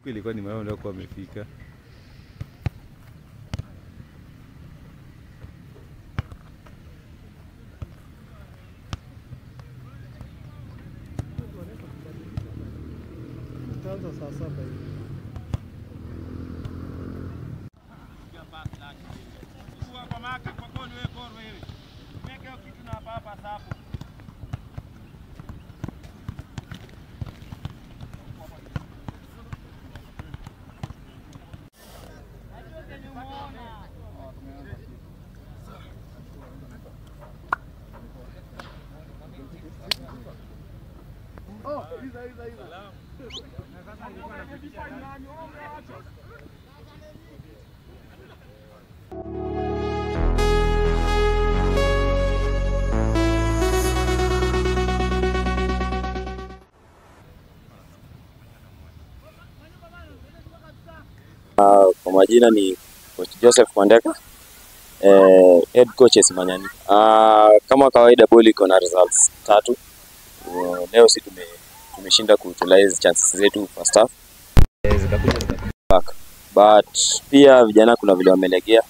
ilikuwa ni mama ndio kwa amefika. Tanza saa 7 hivi. Kwa maka kwa koni wewe koro wewe. Umekea kitu na hapa sapo. Oh, hizo. Kwa majina ni Coach Joseph Mwandeka, head coach Manyani. Kama kawaida boli iko na results 3. Leo si tumeshinda kuutilize chances zetu first half. Zikakuja back. But pia vijana kuna vile wamelegea.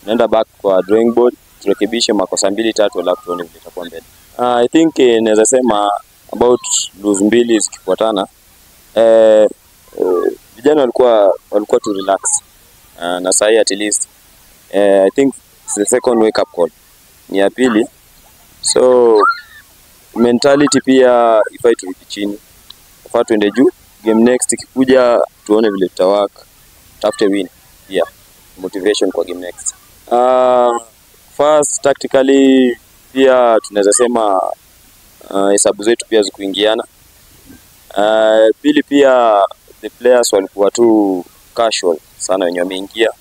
Naenda back kwa drawing board, turekebishe makosa 2-3 alafu tuone vile itakuwa mbele. I think naweza sema about lose 2 zikifuatana. Vijana walikuwa to relax. Na sahi at least I think it's the second wake up call. Ni ya pili. So mentality pia ifai turudi chini. Ifai tuende juu. Game next ikikuja tuone vile tutawak. Tafute win. Yeah. Motivation kwa game next. First tactically pia tunaweza sema hesabu zetu pia zikuingiana. Pili pia the players walikuwa tu casual sana wenye wameingia.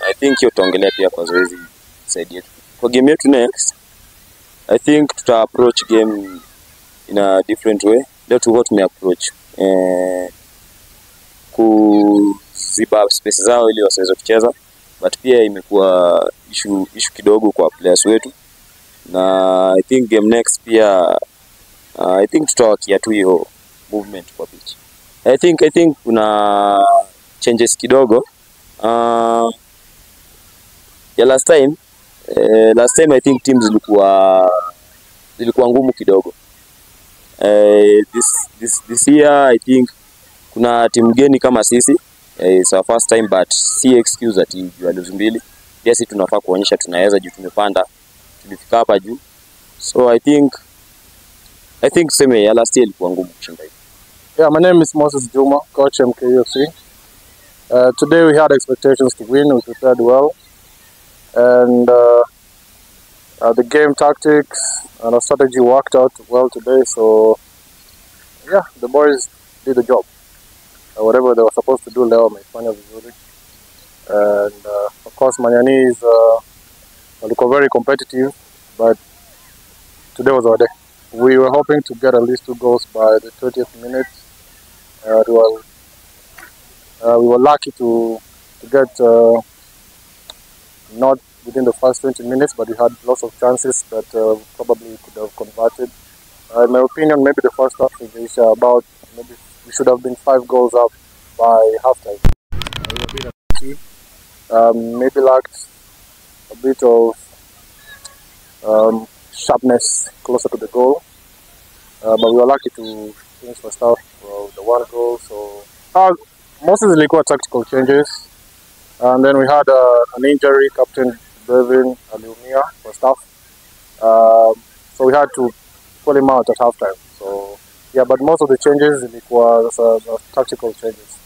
I think hiyo tutaongelea pia kwa zoezi side yetu. Kwa game yetu next, I think tuta approach game in a different way. Leo tulikuwa tumeapproach kuziba space zao ili wasiweze kucheza, but pia imekuwa issue kidogo kwa players wetu. Na I think game next pia I think tutawakia tu hiyo movement kwa pitch. I think kuna changes kidogo. Last time I think teams zilikuwa ngumu kidogo. This year I think kuna team geni kama sisi. It's our first time, but si excuse ati you lose 2. Yes, tunafaa kuonyesha tunaweza juu tumepanda. Tulifika hapa juu. So I think tuseme last year ilikuwa ngumu kushinda hivi. Yeah, my name is Moses Juma, coach MKUFC. Today we had expectations to win. We prepared well, and the game tactics and our strategy worked out well today. So yeah, the boys did the job. Whatever they were supposed to do, leo wamefanya vizuri. And of course, Manyani is very competitive, but today was our day. We were hoping to get at least 2 goals by the 30th minute. We were lucky to get not within the first 20 minutes, but we had lots of chances that probably could have converted. In my opinion, maybe the first half is about maybe we should have been 5 goals up by halftime. We were a bit unlucky. Maybe lacked a bit of sharpness closer to the goal, but we were lucky to finish first half for the 1 goal. So mostly ilikuwa tactical changes, and then we had an injury. Captain Brevin aliumia first half, so we had to pull him out at halftime. So yeah, but most of the changes ilikuwa tactical changes.